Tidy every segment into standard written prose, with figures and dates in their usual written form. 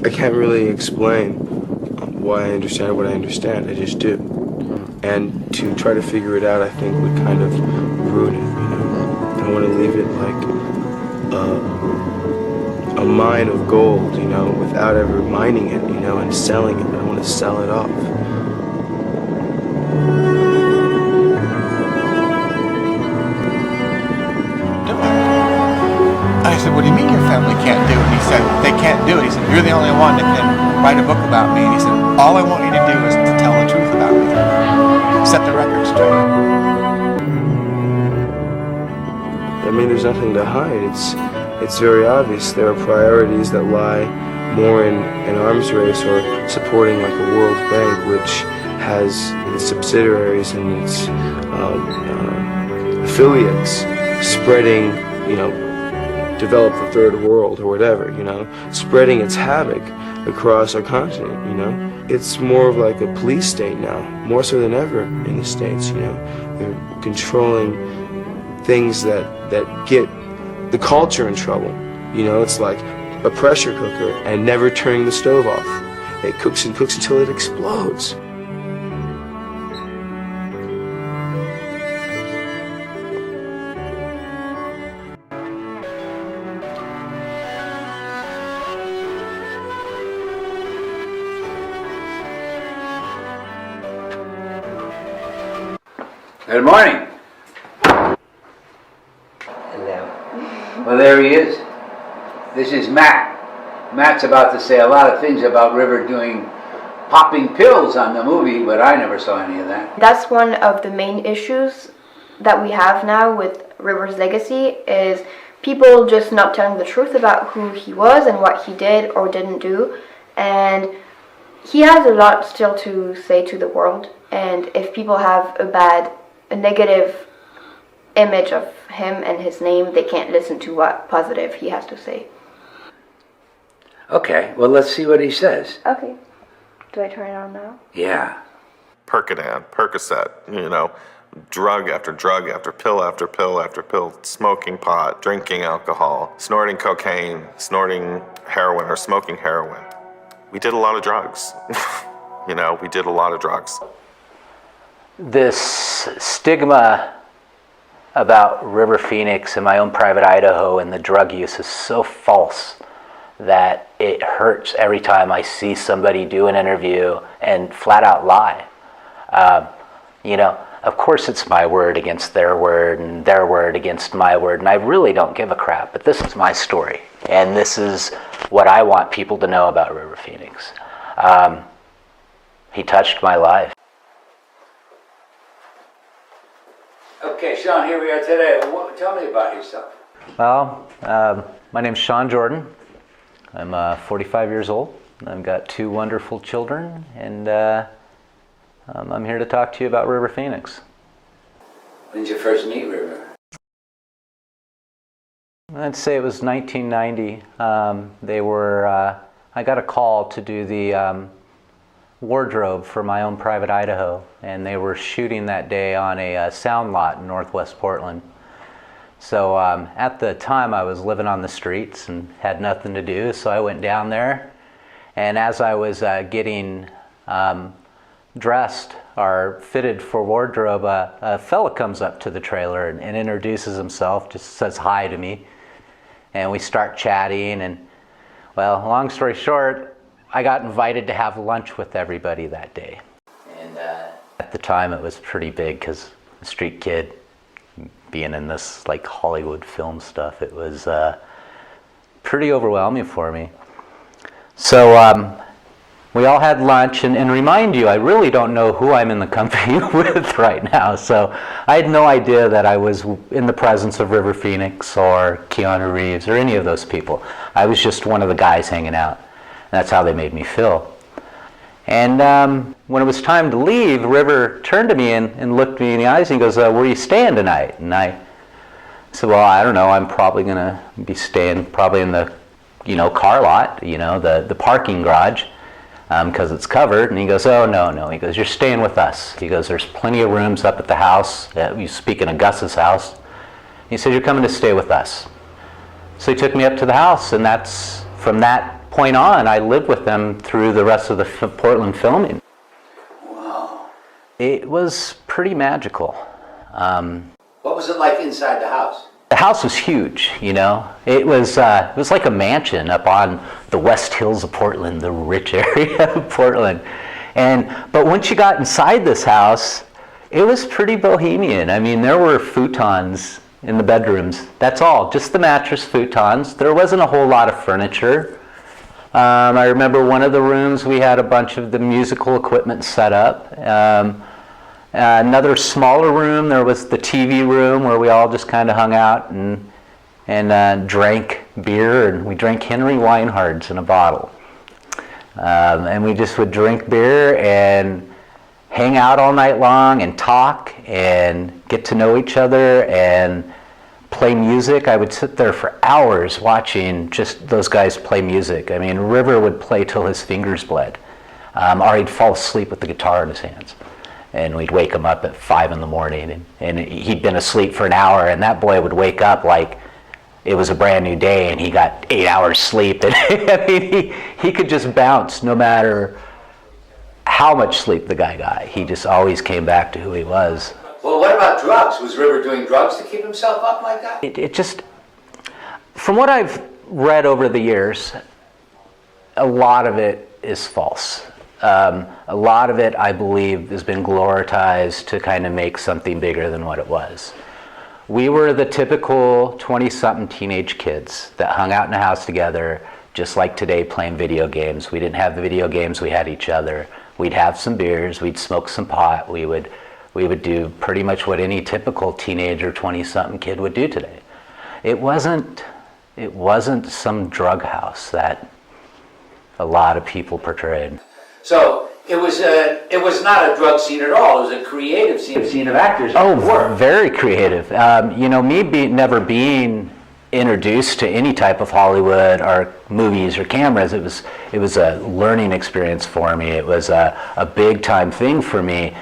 I can't really explain why I understand what I understand. I just do. And to try to figure it out, I think, would kind of ruin it. I want to leave it like a mine of gold, without ever mining it, and selling it. I want to sell it off. I said, what do you mean your family can't do it? And he said, they can't do it. He said, you're the only one that can write a book about me. And he said, all I want you to do is to tell the truth about me. Set the record straight. I mean, there's nothing to hide. It's very obvious. There are priorities that lie more in an arms race or supporting like a World Bank, which has its subsidiaries and its affiliates spreading, develop the third world or whatever, spreading its havoc across our continent, It's more of like a police state now, more so than ever in the States, They're controlling things that get the culture in trouble, It's like a pressure cooker and never turning the stove off. It cooks and cooks until it explodes. Good morning. Hello. Well, there he is. This is Matt. Matt's about to say a lot of things about River doing popping pills on the movie, but I never saw any of that. That's one of the main issues that we have now with River's legacy is people just not telling the truth about who he was and what he did or didn't do. And he has a lot still to say to the world. And if people have a negative image of him and his name, they can't listen to what positive he has to say. Okay, well, let's see what he says. Okay. Do I turn it on now? Yeah. Percodan, Percocet, drug after drug after pill after pill after pill, smoking pot, drinking alcohol, snorting cocaine, snorting heroin or smoking heroin. We did a lot of drugs. We did a lot of drugs. This stigma about River Phoenix and my own private Idaho and the drug use is so false that it hurts every time I see somebody do an interview and flat out lie. Of course it's my word against their word and their word against my word, and I really don't give a crap, but this is my story, and this is what I want people to know about River Phoenix. He touched my life. Okay, Sean, here we are today. Tell me about yourself. Well, my name's Sean Jordan. I'm 45 years old. I've got 2 wonderful children, and I'm here to talk to you about River Phoenix. When did you first meet River? I'd say it was 1990. I got a call to do the wardrobe for my own private Idaho, and they were shooting that day on a sound lot in northwest Portland. So at the time I was living on the streets and had nothing to do, so I went down there, and as I was getting dressed or fitted for wardrobe, a fella comes up to the trailer and introduces himself, just says hi to me, and we start chatting, and well, long story short, I got invited to have lunch with everybody that day. And at the time it was pretty big because a street kid being in this like Hollywood film stuff, it was pretty overwhelming for me. So we all had lunch, and remind you, I really don't know who I'm in the company with right now. So I had no idea that I was in the presence of River Phoenix or Keanu Reeves or any of those people. I was just one of the guys hanging out. And that's how they made me feel. And when it was time to leave, River turned to me and looked me in the eyes and he goes, where are you staying tonight? And I said, well, I don't know. I'm probably going to be staying probably in the car lot, the parking garage, because it's covered. And he goes, oh, no. He goes, you're staying with us. He goes, there's plenty of rooms up at the house. Speaking of Gus's house. He said, you're coming to stay with us. So he took me up to the house, and that's from that point on, I lived with them through the rest of the Portland filming. Wow. It was pretty magical. What was it like inside the house? The house was huge, you know. It was like a mansion up on the West Hills of Portland, the rich area of Portland. But once you got inside this house, it was pretty bohemian. I mean, there were futons in the bedrooms. That's all, just the mattress futons. There wasn't a whole lot of furniture. I remember one of the rooms we had a bunch of the musical equipment set up. Another smaller room, there was the TV room where we all just kind of hung out and drank beer, and we drank Henry Weinhard's in a bottle. And we just would drink beer and hang out all night long and talk and get to know each other and play music. I would sit there for hours watching just those guys play music. I mean, River would play till his fingers bled, or he'd fall asleep with the guitar in his hands. And we'd wake him up at 5 in the morning, and he'd been asleep for an hour, and that boy would wake up like it was a brand new day, and he got 8 hours sleep. And I mean, he could just bounce no matter how much sleep the guy got. He just always came back to who he was. Well, what about drugs? Was River doing drugs to keep himself up like that? It just, from what I've read over the years, a lot of it is false. A lot of it, I believe, has been glorified to kind of make something bigger than what it was. We were the typical 20-something teenage kids that hung out in a house together, just like today, playing video games. We didn't have the video games, we had each other. We'd have some beers, we'd smoke some pot, we would do pretty much what any typical teenager 20-something kid would do today. It wasn't some drug house that a lot of people portrayed. So it was not a drug scene at all. It was a creative scene of actors. Oh, very creative. You know, never being introduced to any type of Hollywood or movies or cameras, it was a learning experience for me. It was a big time thing for me.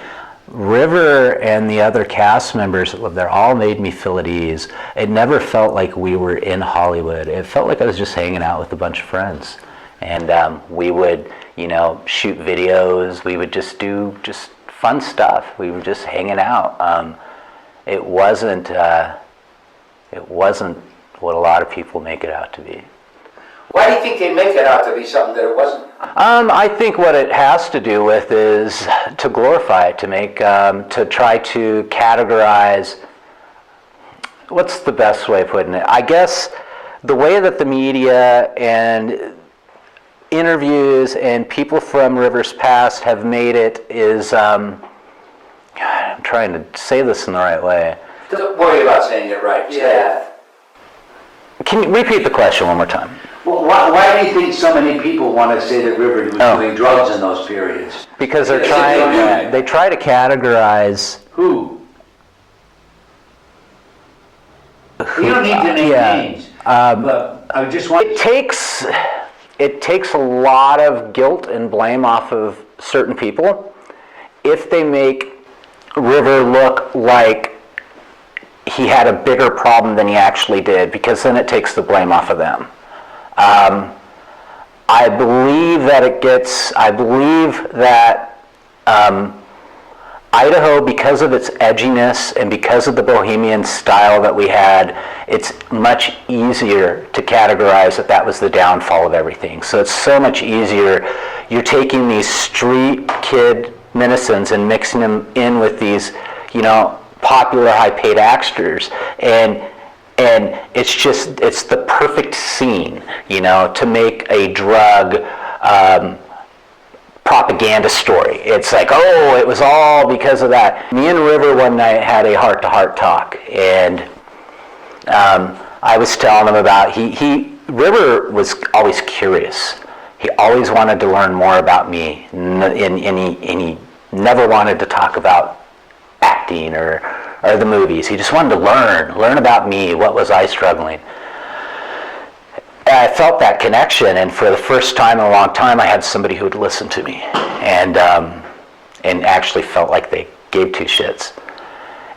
River and the other cast members that lived there all made me feel at ease. It never felt like we were in Hollywood. It felt like I was just hanging out with a bunch of friends. And we would, you know, shoot videos. We would just do fun stuff. We were just hanging out. It wasn't what a lot of people make it out to be. Why do you think they make it out to be something that it wasn't? I think what it has to do with is to glorify it, to try to categorize. What's the best way of putting it? I guess the way that the media and interviews and people from River's past have made it is, I'm trying to say this in the right way. Don't worry about saying it right. Yeah. Can you repeat the question one more time? Well, why do you think so many people want to say that River was doing drugs in those periods? Because they try to categorize. Who? You don't need to name names. But I just want. It takes a lot of guilt and blame off of certain people if they make River look like he had a bigger problem than he actually did, because then it takes the blame off of them. I believe that Idaho, because of its edginess and because of the bohemian style that we had, it's much easier to categorize that was the downfall of everything. So it's so much easier. You're taking these street kid Minnesons and mixing them in with these, you know, popular high-paid actors, and it's the perfect scene, you know, to make a drug propaganda story. It's like, oh, it was all because of that. Me and River one night had a heart-to-heart talk, and I was telling him about, River was always curious. He always wanted to learn more about me, and he never wanted to talk about acting or the movies. He just wanted to learn about me. What was I struggling? I felt that connection, and for the first time in a long time, I had somebody who would listen to me, and actually felt like they gave two shits.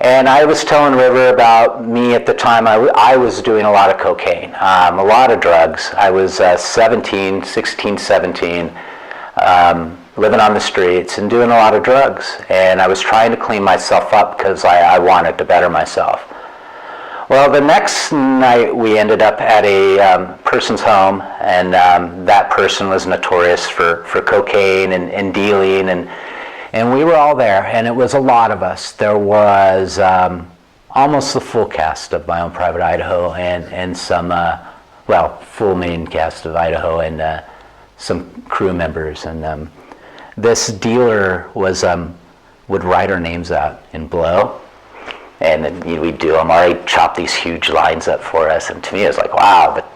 And I was telling River about me at the time. I was doing a lot of cocaine, a lot of drugs. I was 16, 17, living on the streets and doing a lot of drugs. And I was trying to clean myself up because I wanted to better myself. Well, the next night we ended up at a person's home, and that person was notorious for cocaine and dealing, and we were all there, and it was a lot of us. There was almost the full cast of My Own Private Idaho, and some, full main cast of Idaho, and some crew members. And this dealer would write our names out in blow. And then we'd do them, or he'd chop these huge lines up for us. And to me, it was like, wow, but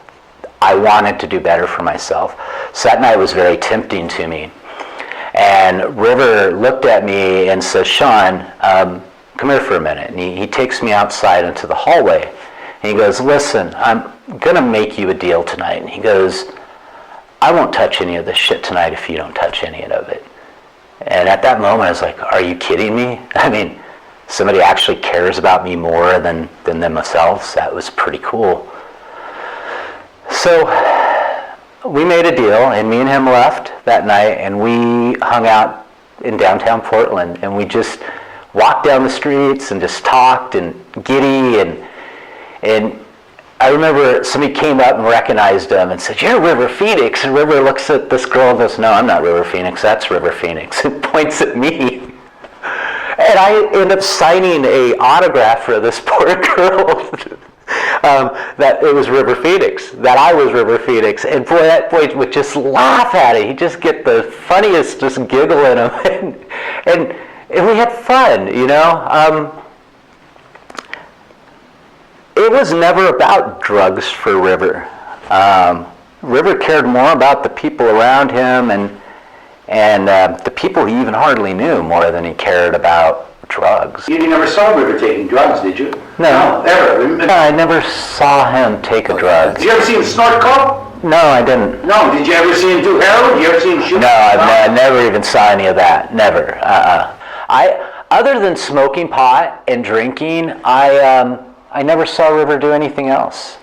I wanted to do better for myself. So that night was very tempting to me. And River looked at me and says, Sean, come here for a minute. And he takes me outside into the hallway. And he goes, listen, I'm going to make you a deal tonight. And he goes, I won't touch any of this shit tonight if you don't touch any of it. And at that moment, I was like, are you kidding me? I mean, somebody actually cares about me more than themselves. That was pretty cool. So we made a deal, and me and him left that night, and we hung out in downtown Portland, and we just walked down the streets and just talked and giddy, and I remember somebody came up and recognized him and said, you're River Phoenix. And River looks at this girl and goes, no, I'm not River Phoenix, that's River Phoenix, and points at me. And I end up signing a autograph for this poor girl that it was River Phoenix, that I was River Phoenix. And boy, that boy would just laugh at it. He'd just get the funniest just giggle in him. And we had fun, you know. It was never about drugs for River. River cared more about the people around him and the people he even hardly knew more than he cared about drugs. You never saw River taking drugs, did you? No. Ever? No, I never saw him take a drug. Did you ever see him snort coke? No, I didn't. No. Did you ever see him do heroin? Did you ever see him shoot? No, I never even saw any of that. Never. Other than smoking pot and drinking, I never saw River do anything else.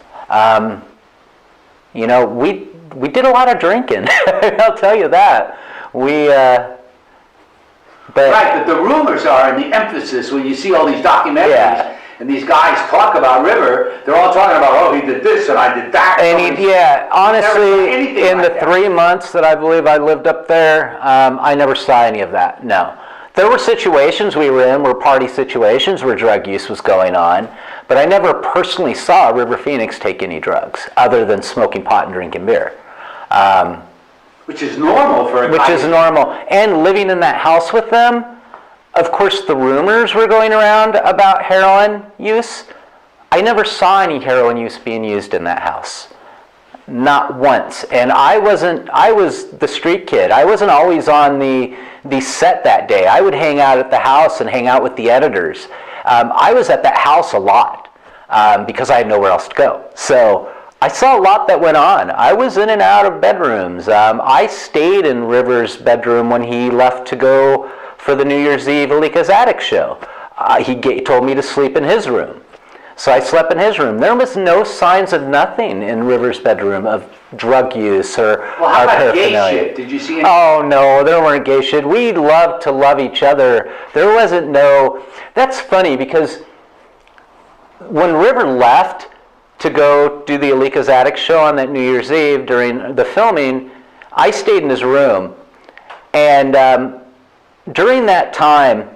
You know, we did a lot of drinking. I'll tell you that. Right, but the rumors are, and the emphasis, when you see all these documentaries, Yeah. and these guys talk about River, they're all talking about, oh, he did this, and I did that. And honestly, in the 3 months that I believe I lived up there, I never saw any of that, no. There were situations we were in, were party situations where drug use was going on, but I never personally saw River Phoenix take any drugs, other than smoking pot and drinking beer. Which is normal for a guy. Which is normal. And living in that house with them, of course the rumors were going around about heroin use. I never saw any heroin use being used in that house. Not once. And I was the street kid. I wasn't always on the set that day. I would hang out at the house and hang out with the editors. I was at that house a lot because I had nowhere else to go. So I saw a lot that went on. I was in and out of bedrooms. I stayed in River's bedroom when he left to go for the New Year's Eve Alika's Attic show. He told me to sleep in his room. So I slept in his room. There was no signs of nothing in River's bedroom of drug use or how about gay shit? Did you see any? Oh, no, there weren't gay shit. We loved to love each other. There wasn't no... That's funny because when River left to go do the Alika's Attic show on that New Year's Eve during the filming, I stayed in his room. And during that time,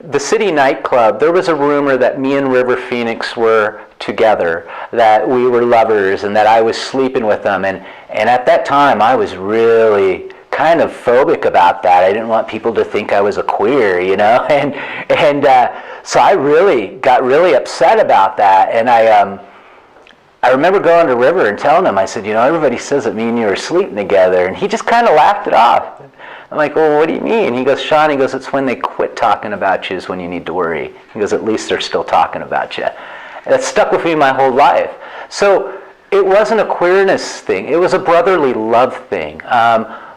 the City nightclub, there was a rumor that me and River Phoenix were together, that we were lovers and that I was sleeping with them. And at that time, I was really kind of phobic about that. I didn't want people to think I was a queer, you know? And so I really got really upset about that. And I remember going to River and telling him, I said, you know, everybody says that me and you are sleeping together. And he just kind of laughed it off. I'm like, well, what do you mean? He goes, Sean, he goes, it's when they quit talking about you is when you need to worry. He goes, at least they're still talking about you. And that stuck with me my whole life. So it wasn't a queerness thing. It was a brotherly love thing.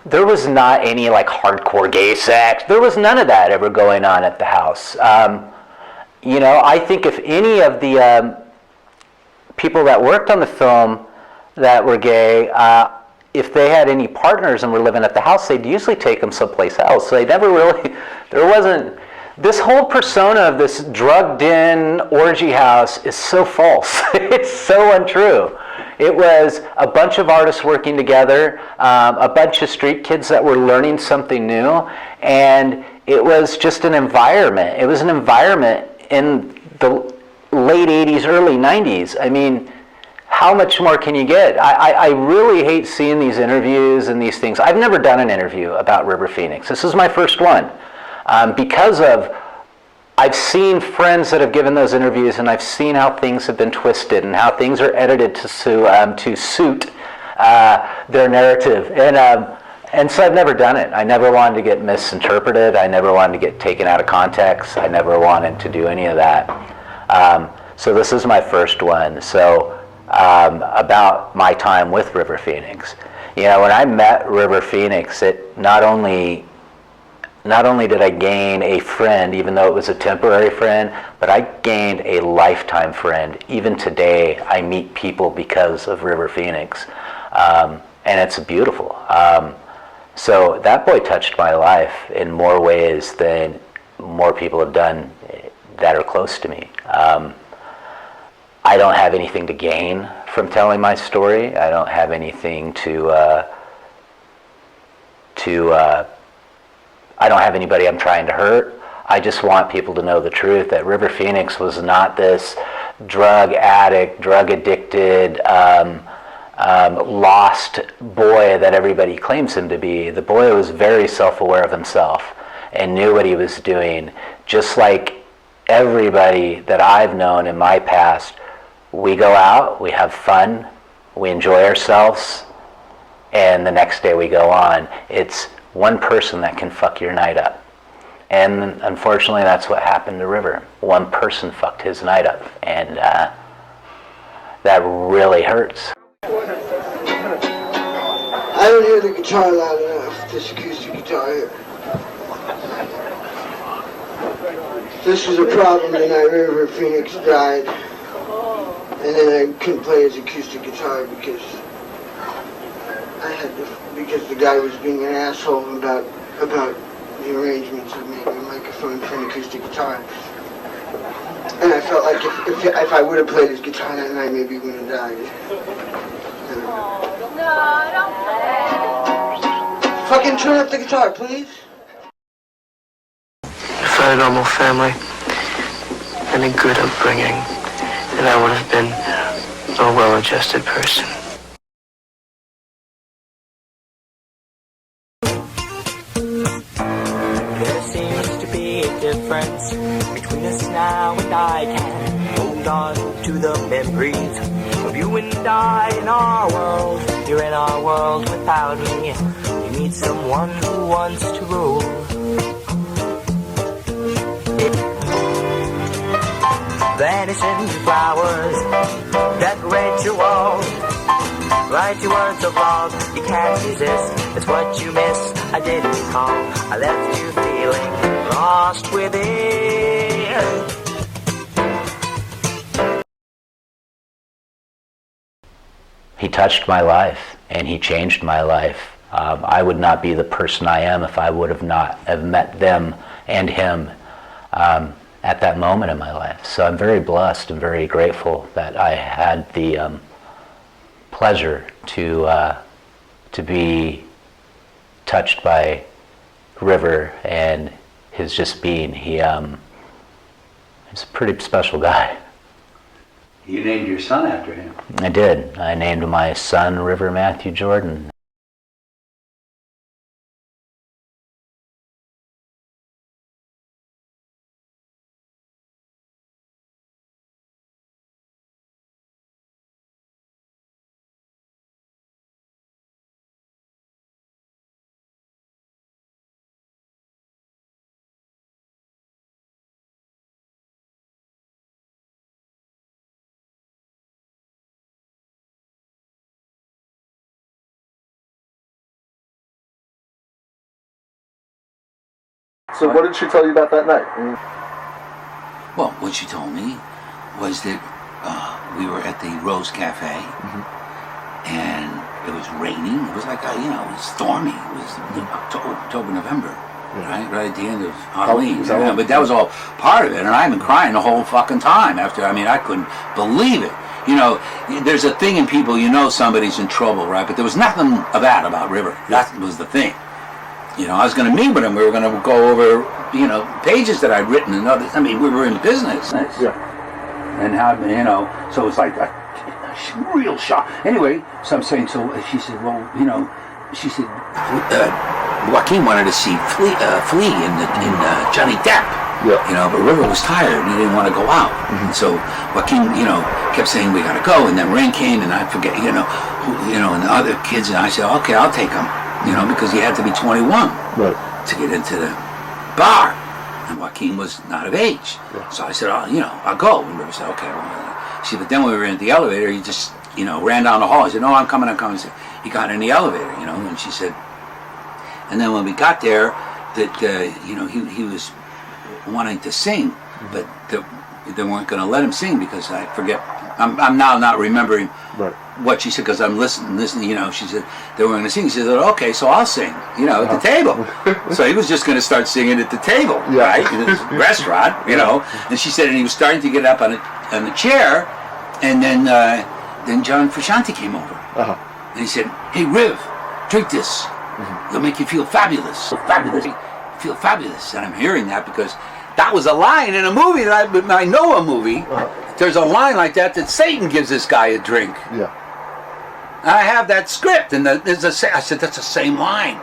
there was not any like hardcore gay sex. There was none of that ever going on at the house. You know, I think if any of the people that worked on the film that were gay, if they had any partners and were living at the house, they'd usually take them someplace else. So they never really, there wasn't, this whole persona of this drugged-in orgy house is so false. It's so untrue. It was a bunch of artists working together, a bunch of street kids that were learning something new, and it was just an environment. It was an environment in the late 80s, early 90s. I mean, how much more can you get? I really hate seeing these interviews and these things. I've never done an interview about River Phoenix. This is my first one. Because of, I've seen friends that have given those interviews, and I've seen how things have been twisted and how things are edited to suit their narrative. And so I've never done it. I never wanted to get misinterpreted. I never wanted to get taken out of context. I never wanted to do any of that. So this is my first one. So about my time with River Phoenix. You know, when I met River Phoenix, it not only did I gain a friend, even though it was a temporary friend, but I gained a lifetime friend. Even today, I meet people because of River Phoenix, and it's beautiful. So that boy touched my life in more ways than more people have done that are close to me. I don't have anything to gain from telling my story. I don't have anything I don't have anybody I'm trying to hurt. I just want people to know the truth, that River Phoenix was not this drug addict, drug addicted, lost boy that everybody claims him to be. The boy was very self-aware of himself and knew what he was doing. Just like everybody that I've known in my past, we go out, we have fun, we enjoy ourselves, and the next day we go on. It's one person that can fuck your night up. And unfortunately, that's what happened to River. One person fucked his night up, and that really hurts. I don't hear the guitar loud enough, this acoustic guitar here. This was a problem the night River Phoenix died, and then I couldn't play his acoustic guitar because the guy was being an asshole about the arrangements of making a microphone for an acoustic guitar. And I felt like if I would have played his guitar that night, maybe he would have died. Fucking turn up the guitar, please. If I had a normal family and a good upbringing, then I would have been a well-adjusted person. There seems to be a difference between us now, and I can hold on to the memories of you and I in our world. You're in our world without me. You need someone who wants to rule. Vanishing flowers, decorate your walls, write your words of love. You can't resist, it's what you miss. I didn't call, I left you feeling lost within. He touched my life, and he changed my life. I would not be the person I am if I would have not have met them and him at that moment in my life. So I'm very blessed and very grateful that I had the pleasure to be touched by River and his just being. He's a pretty special guy. You named your son after him. I did. I named my son River Matthew Jordan. So what did she tell you about that night? Well, what she told me was that we were at the Rose Cafe, and it was raining. It was like, it was stormy. It was October, November, right at the end of Halloween. Yeah, but that was all part of it, and I've been crying the whole fucking time after. I couldn't believe it. There's a thing in people, somebody's in trouble, right? But there was nothing bad about River. That was the thing. I was going to meet with him. We were going to go over, pages that I'd written and others. We were in business. And how, so it's like a real shock. Anyway, so I'm saying, so she said, well, she said, Joaquin wanted to see Flea in Johnny Depp. Yeah. But River was tired and he didn't want to go out. So Joaquin, kept saying we gotta go, and then rain came, and I forget, and the other kids, and I said, okay, I'll take him, because he had to be 21 to get into the bar, and Joaquin was not of age. So I said, I'll go. And River said, okay. She, but then when we were in the elevator, he just, ran down the hall. I said, no, I'm coming. So he got in the elevator, and she said, and then when we got there, that he was wanting to sing, but they weren't going to let him sing because I forget. I'm now not remembering what she said because I'm listening. She said they weren't going to sing. She said, okay, so I'll sing. At the table. So he was just going to start singing at the table, right, in this restaurant. And she said, and he was starting to get up on the chair, and then John Frusciante came over, and he said, hey, Riv, drink this. It'll make you feel fabulous. So fabulous. Feel fabulous. And I'm hearing that because that was a line in a movie that I know a movie. There's a line like that Satan gives this guy a drink. Yeah. And I have that script, and I said, that's the same line.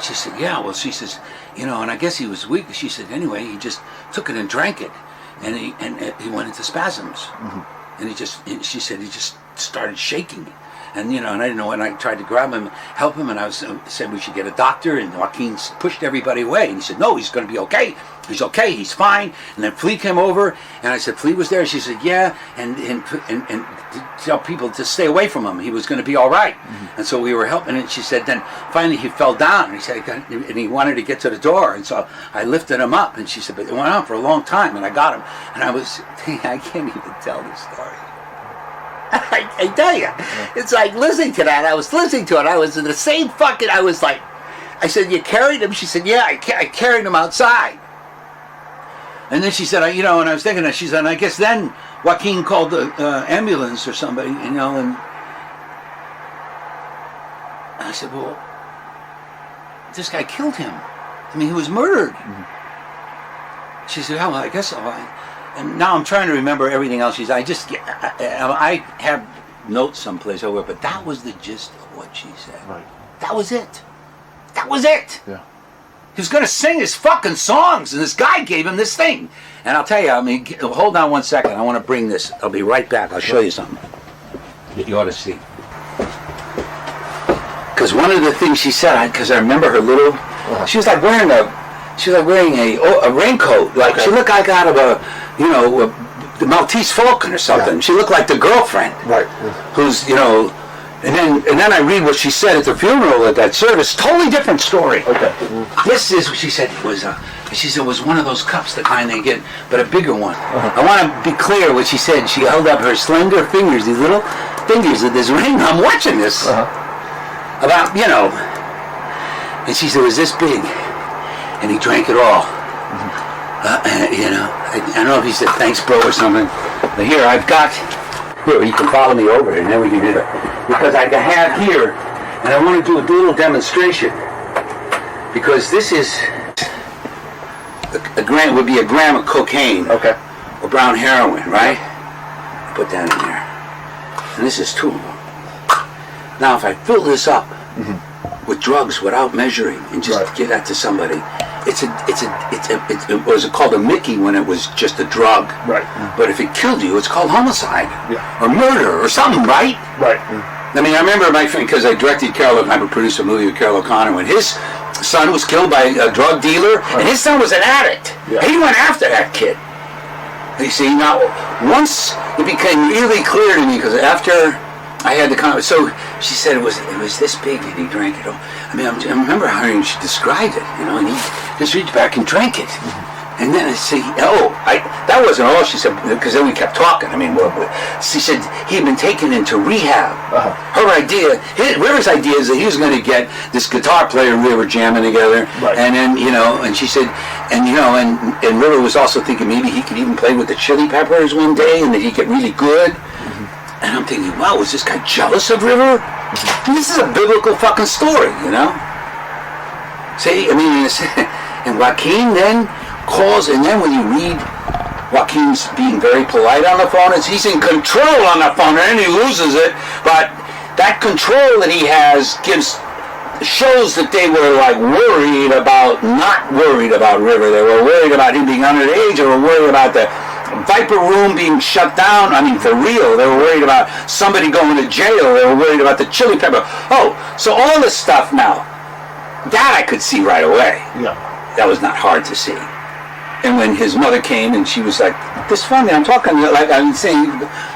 She said, yeah. Well, she says, and I guess he was weak. She said, anyway, he just took it and drank it, and he went into spasms, and she said he just started shaking. And and I didn't know, and I tried to grab him, help him, and I said we should get a doctor, and Joaquin pushed everybody away, and he said, no, he's going to be okay. He's okay, he's fine. And then Flea came over, and I said, Flea was there? She said, yeah, and to tell people to stay away from him. He was going to be all right. And so we were helping, and she said, then finally he fell down, and he said, and he wanted to get to the door, and so I lifted him up, and she said, but it went on for a long time, and I got him, and I can't even tell this story. I tell you, it's like listening to that. I was listening to it. I was in the same fucking. I was like, I said, you carried him? She said, yeah, I carried him outside. And then she said, and I was thinking that she said, and I guess then Joaquin called the ambulance or somebody, and I said, well, this guy killed him. He was murdered. She said, oh, well, I guess so. And now I'm trying to remember everything else I have notes someplace over, but that was the gist of what she said. Right. That was it. That was it. Yeah. He was going to sing his fucking songs, and this guy gave him this thing. And I'll tell you, hold on one second. I want to bring this. I'll be right back. I'll show you something that you ought to see. Because one of the things she said, because I remember her little, she was like wearing a raincoat. Like she looked like out of the Maltese Falcon or something. Yeah. She looked like the girlfriend, right? Who's and then I read what she said at the funeral at that service. Totally different story. Okay. This is what she said. It was one of those cups, the kind they get, but a bigger one. I want to be clear what she said. She held up her slender fingers, these little fingers with this ring. I'm watching this about and she said it was this big, and he drank it all. I don't know if he said thanks, bro, or something. But here I've got. Here, you can follow me over, and then we can do that. Because I have here, and I want to do a little demonstration. Because this is would be a gram of cocaine, or brown heroin, right? Put that in there, and this is 2 of them. Now, if I fill this up with drugs without measuring and just give that to somebody. It was called a Mickey when it was just a drug. Right. But if it killed you, it's called homicide. Or murder or something, right? Right. I remember my friend, because I directed I produced a movie with Carol O'Connor when his son was killed by a drug dealer, and his son was an addict. Yeah. He went after that kid. You see, now, once it became really clear to me, because after I had the so she said it was this big and he drank it all. I mean, I remember hearing she described it, you know, and he just reached back and drank it. And then I say, that wasn't all, she said, because then we kept talking. I mean, she said he had been taken into rehab. Her idea, River's idea is that he was going to get this guitar player and River jamming together. Right. And then, you know, and she said, and you know, and River was also thinking maybe he could even play with the Chili Peppers one day and that he'd get really good. And I'm thinking, wow, was this guy jealous of River? And this is a biblical fucking story, you know? See, I mean, and Joaquin then calls, and then when you read Joaquin's being very polite on the phone, he's in control on the phone, and then he loses it, but that control that he has shows that they were like not worried about River. They were worried about him being underage, they were worried about the Viper Room being shut down. I mean, for real. They were worried about somebody going to jail. They were worried about the Chili Pepper. Oh, so all this stuff now, that I could see right away. Yeah. That was not hard to see. And when his mother came and she was like, this family, I'm talking like I'm saying,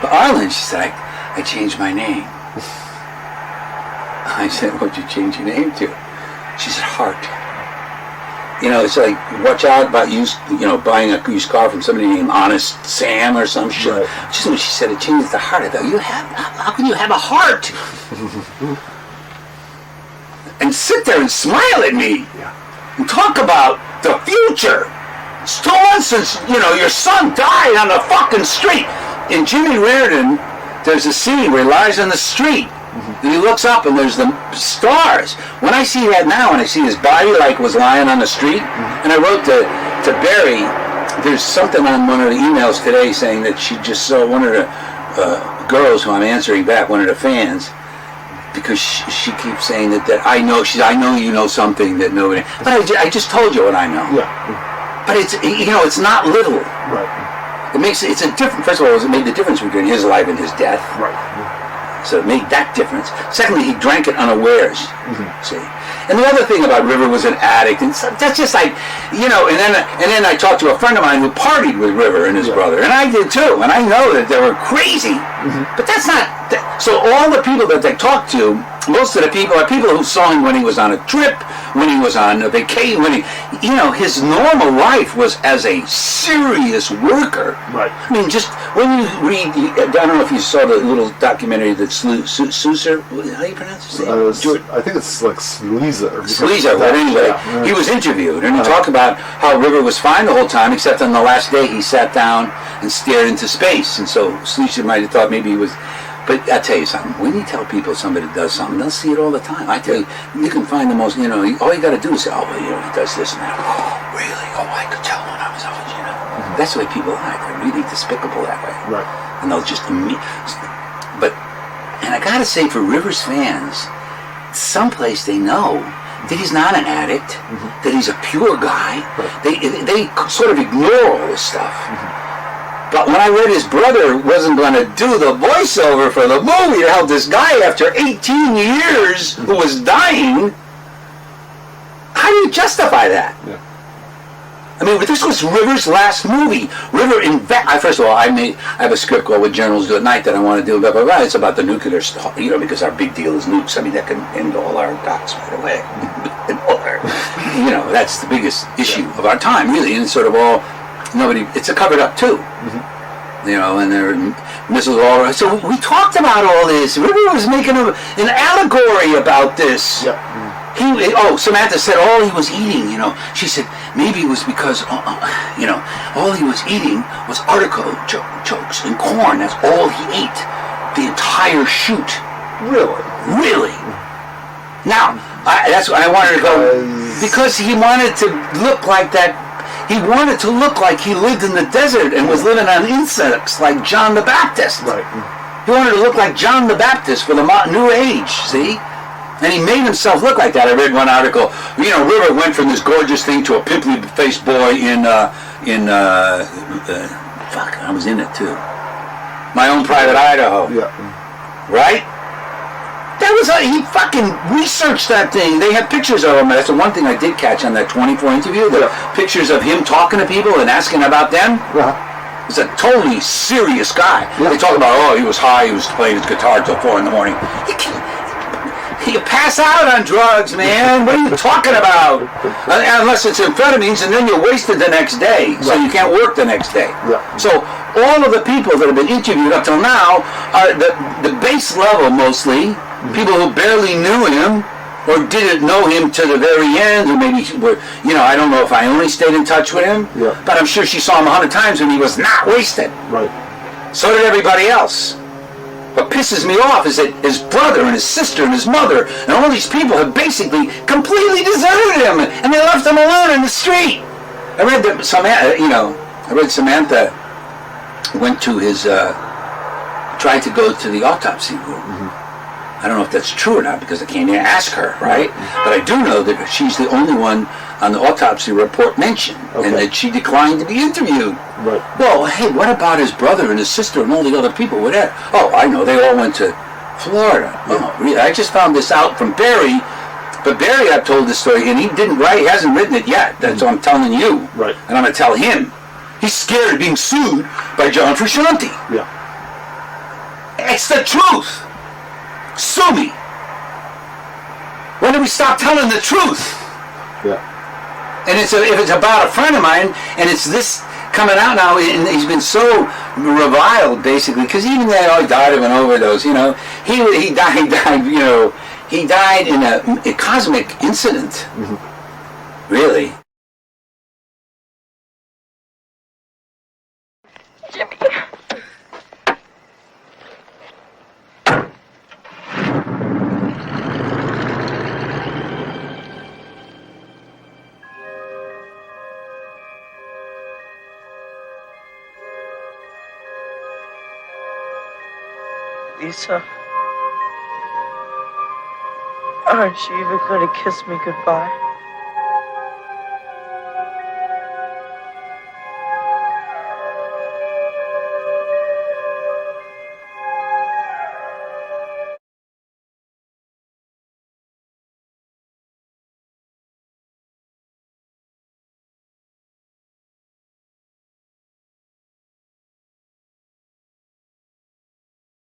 Arlen, she said, I changed my name. I said, what'd you change your name to? She said, Hart. You know, it's like, watch out about buying a used car from somebody named Honest Sam or some shit. Right. Just when she said it changed to Hart, I thought, how can you have a heart? And sit there and smile at me. Yeah. And talk about the future. It's 2 months since, you know, your son died on the fucking street. In Jimmy Reardon, there's a scene where he lies on the street. And he looks up and there's the stars. When I see that now and I see his body like was lying on the street, and I wrote to Barry, there's something on one of the emails today saying that she just saw one of the girls who I'm answering back, one of the fans, because she keeps saying that I know you know something that nobody. But I just told you what I know. Yeah. But it's, you know, it's not little. Right. It's a different. First of all, it made the difference between his life and his death. Right. So it made that difference. Secondly, he drank it unawares. See, and the other thing about River was an addict, and so that's just like, you know. And then I talked to a friend of mine who partied with River and his brother, and I did too. And I know that they were crazy, but that's not. So all the people that they talked to, most of the people are people who saw him when he was on a trip, when he was on a vacation, you know, his normal life was as a serious worker. Right. I mean, just when you read, I don't know if you saw the little documentary that Susser, how do you pronounce his name? I think it's like Sleazer. But anyway, he was interviewed, and he talked about how River was fine the whole time, except on the last day he sat down and stared into space, and so Sleazer might have thought maybe he was. But I tell you something, when you tell people somebody does something, they'll see it all the time. I tell you, you can find the most, you know, all you got to do is say, oh, well, you know, he does this and that. Oh, really? Oh, I could tell when I was out, you know. That's the way people are. They're really despicable that way. Right. And they'll just, but, and I got to say, for Rivers fans, someplace they know that he's not an addict, that he's a pure guy. Right. They sort of ignore all this stuff. But when I read his brother wasn't going to do the voiceover for the movie to help this guy after 18 years who was dying, how do you justify that? Yeah. I mean, this was River's last movie. River, first of all, I have a script called What Journals Do at Night that I want to do, blah, blah, blah. It's about the nuclear stuff, you know, because our big deal is nukes. I mean, that can end all our docs right away. And all our, you know, that's the biggest issue of our time, really, and it's sort of all, it's a covered up too. You know, and there are missiles all around. So we talked about all this. River was making an allegory about this. Yeah. Samantha said all he was eating, you know, she said maybe it was because, you know, all he was eating was artichoke chokes and corn. That's all he ate. The entire shoot. Really? Now, that's what I wanted to go, because he wanted to look like that. He wanted to look like he lived in the desert and was living on insects like John the Baptist. Right. He wanted to look like John the Baptist for the New Age, see? And he made himself look like that. I read one article, you know, River went from this gorgeous thing to a pimply-faced boy fuck, I was in it too. My Own Private Idaho. Yeah. Right? That was he fucking researched that thing. They had pictures of him. That's the one thing I did catch on that 24 interview. The pictures of him talking to people and asking about them. He's a totally serious guy. They talk about, he was high, he was playing his guitar till 4 in the morning. You pass out on drugs, man. What are you talking about? Unless it's amphetamines, and then you're wasted the next day, so you can't work the next day. Yeah. So all of the people that have been interviewed up till now are the base level mostly, people who barely knew him or didn't know him to the very end, or maybe were, I don't know if I only stayed in touch with him, but I'm sure she saw him 100 times when he was not wasted. Right. So did everybody else. What pisses me off is that his brother and his sister and his mother and all these people have basically completely deserted him, and they left him alone in the street. I read that Samantha went to his, tried to go to the autopsy room. I don't know if that's true or not because I can't even ask her, right? But I do know that she's the only one on the autopsy report mentioned, and that she declined to be interviewed. Right. Well, hey, what about his brother and his sister and all the other people were there? Oh, I know, they all went to Florida. Oh, really? I just found this out from Barry, but Barry, I've told this story, and he didn't write, he hasn't written it yet. That's what I'm telling you. Right. And I'm going to tell him. He's scared of being sued by John Frusciante. Yeah. It's the truth. Sue me. When do we stop telling the truth? Yeah. And if it's about a friend of mine, and it's this coming out now, and he's been so reviled, basically, because even though he died of an overdose, he died in a cosmic incident. Really. Jimmy. Lisa, aren't you even going to kiss me goodbye?